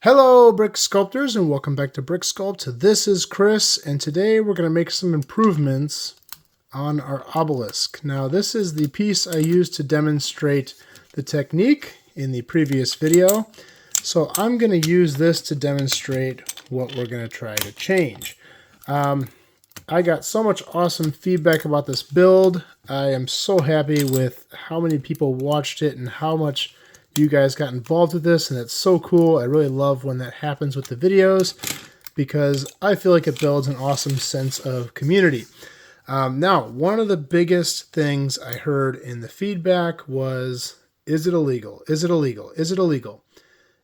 Hello brick sculptors and welcome back to Brick Sculpt. This is Chris and today we're going to make some improvements on our obelisk. Now this is the piece I used to demonstrate the technique in the previous video. So I'm going to use this to demonstrate what we're going to try to change. I got so much awesome feedback about this build. I am so happy with how many people watched it and how much you guys got involved with this, and it's so cool. I really love when that happens with the videos because I feel like it builds an awesome sense of community. Now, one of the biggest things I heard in the feedback was, is it illegal? Is it illegal? Is it illegal?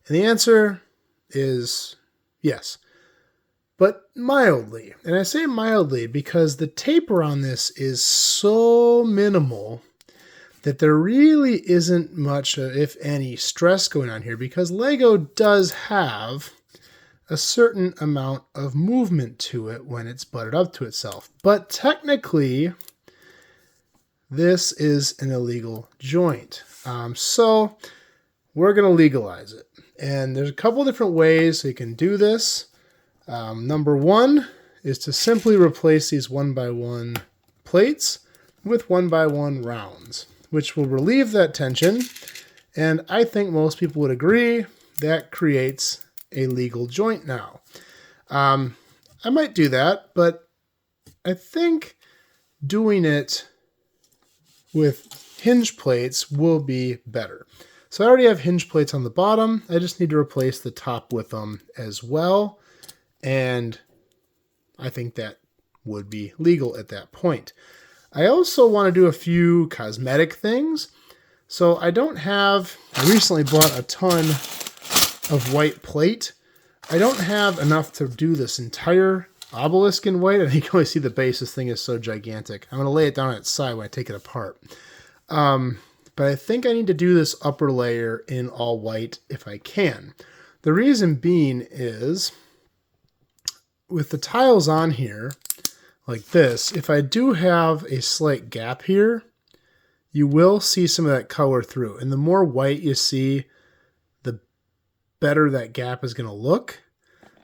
And the answer is yes, but mildly. And I say mildly because the taper on this is so minimal that there really isn't much, if any, stress going on here because Lego does have a certain amount of movement to it when it's butted up to itself. But technically, this is an illegal joint. So we're going to legalize it. And there's a couple different ways you can do this. Number one is to simply replace these 1x1 plates with 1x1 rounds, which will relieve that tension, and I think most people would agree that creates a legal joint now. I might do that, but I think doing it with hinge plates will be better. So I already have hinge plates on the bottom. I just need to replace the top with them as well, and I think that would be legal at that point. I also want to do a few cosmetic things. So I recently bought a ton of white plate. I don't have enough to do this entire obelisk in white. And you can only see the base. This thing is so gigantic. I'm going to lay it down on its side when I take it apart. But I think I need to do this upper layer in all white if I can. The reason being is with the tiles on here, like this, if I do have a slight gap here, you will see some of that color through. And the more white you see, the better that gap is going to look.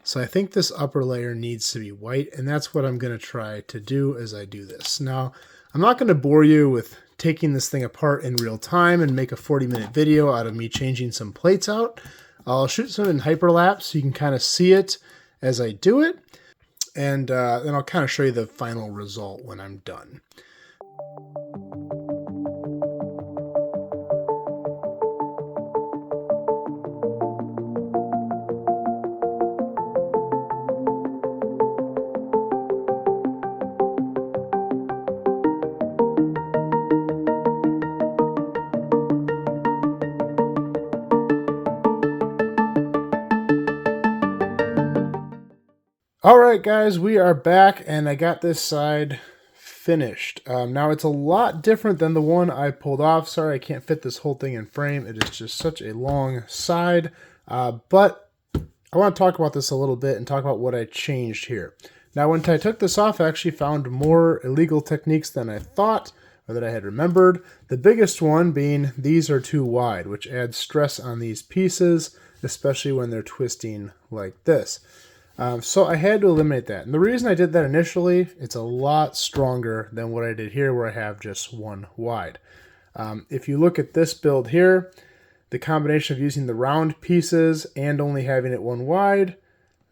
So I think this upper layer needs to be white, and that's what I'm going to try to do as I do this. Now, I'm not going to bore you with taking this thing apart in real time and make a 40-minute video out of me changing some plates out. I'll shoot some in Hyperlapse so you can kind of see it as I do it. And then I'll kind of show you the final result when I'm done. All right, guys, we are back, and I got this side finished. Now, it's a lot different than the one I pulled off. Sorry, I can't fit this whole thing in frame. It is just such a long side, but I want to talk about this a little bit and talk about what I changed here. Now, when I took this off, I actually found more illegal techniques than I thought or that I had remembered. The biggest one being these are too wide, which adds stress on these pieces, especially when they're twisting like this. So I had to eliminate that. And the reason I did that initially, it's a lot stronger than what I did here where I have just one wide. If you look at this build here, the combination of using the round pieces and only having it one wide,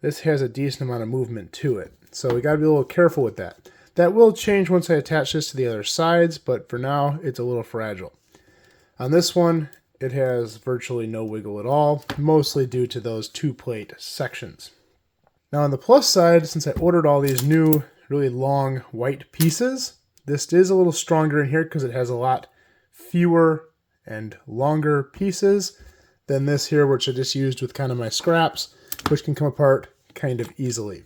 this has a decent amount of movement to it. So we got to be a little careful with that. That will change once I attach this to the other sides, but for now, it's a little fragile. On this one, it has virtually no wiggle at all, mostly due to those two plate sections. Now on the plus side, since I ordered all these new really long white pieces, this is a little stronger in here because it has a lot fewer and longer pieces than this here, which I just used with kind of my scraps, which can come apart kind of easily.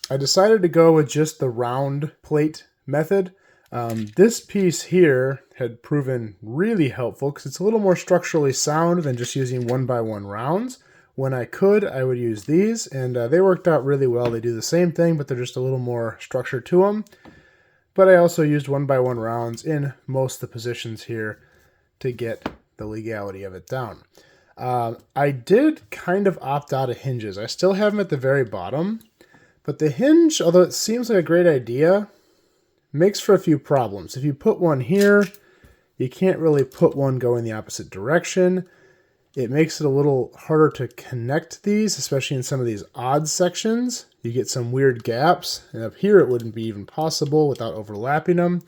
I decided to go with just the round plate method. This piece here had proven really helpful because it's a little more structurally sound than just using 1x1 rounds. When I could, I would use these, and they worked out really well. They do the same thing, but they're just a little more structure to them. But I also used 1x1 rounds in most of the positions here to get the legality of it down. I did kind of opt out of hinges. I still have them at the very bottom, but the hinge, although it seems like a great idea, makes for a few problems. If you put one here, you can't really put one going the opposite direction. It makes it a little harder to connect these, especially in some of these odd sections. You get some weird gaps, and up here it wouldn't be even possible without overlapping them.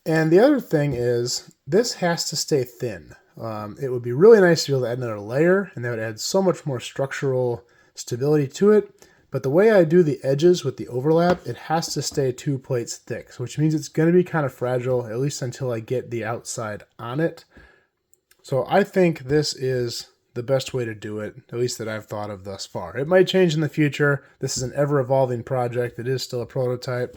And the other thing is, this has to stay thin. It would be really nice to be able to add another layer, and that would add so much more structural stability to it. But the way I do the edges with the overlap, it has to stay 2 plates thick, which means it's going to be kind of fragile, at least until I get the outside on it. So I think this is the best way to do it, at least that I've thought of thus far. It might change in the future. This is an ever-evolving project. It is still a prototype.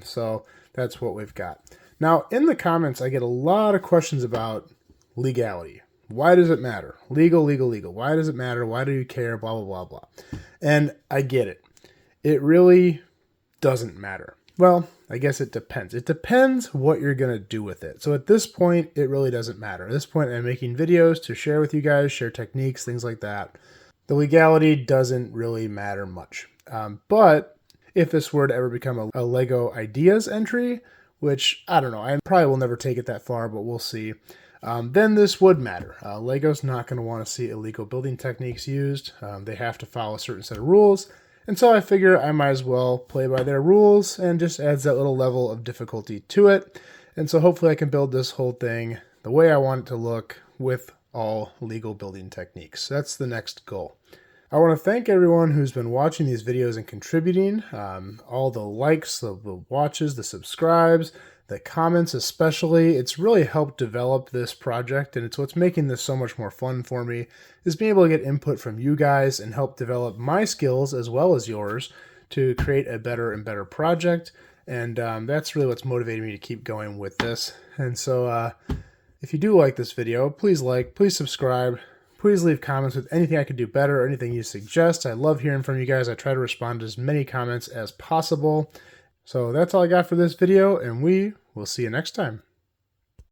So that's what we've got. Now, in the comments, I get a lot of questions about legality. Why does it matter? Legal, legal, legal. Why does it matter? Why do you care? Blah, blah, blah, blah. And I get it. It really doesn't matter. Well, I guess it depends. It depends what you're going to do with it. So at this point, it really doesn't matter. At this point, I'm making videos to share with you guys, share techniques, things like that. The legality doesn't really matter much. But if this were to ever become a Lego Ideas entry, which I don't know, I probably will never take it that far, but we'll see. Then this would matter. Lego's not going to want to see illegal building techniques used. They have to follow a certain set of rules. And so I figure I might as well play by their rules, and just adds that little level of difficulty to it. And so hopefully I can build this whole thing the way I want it to look with all legal building techniques. That's the next goal. I want to thank everyone who's been watching these videos and contributing. All the likes, the watches, the subscribes, the comments especially. It's really helped develop this project, and it's what's making this so much more fun for me, is being able to get input from you guys and help develop my skills as well as yours to create a better and better project. And that's really what's motivating me to keep going with this. And so if you do like this video, please like, please subscribe, please leave comments with anything I could do better or anything you suggest. I love hearing from you guys. I try to respond to as many comments as possible. So that's all I got for this video, and we will see you next time.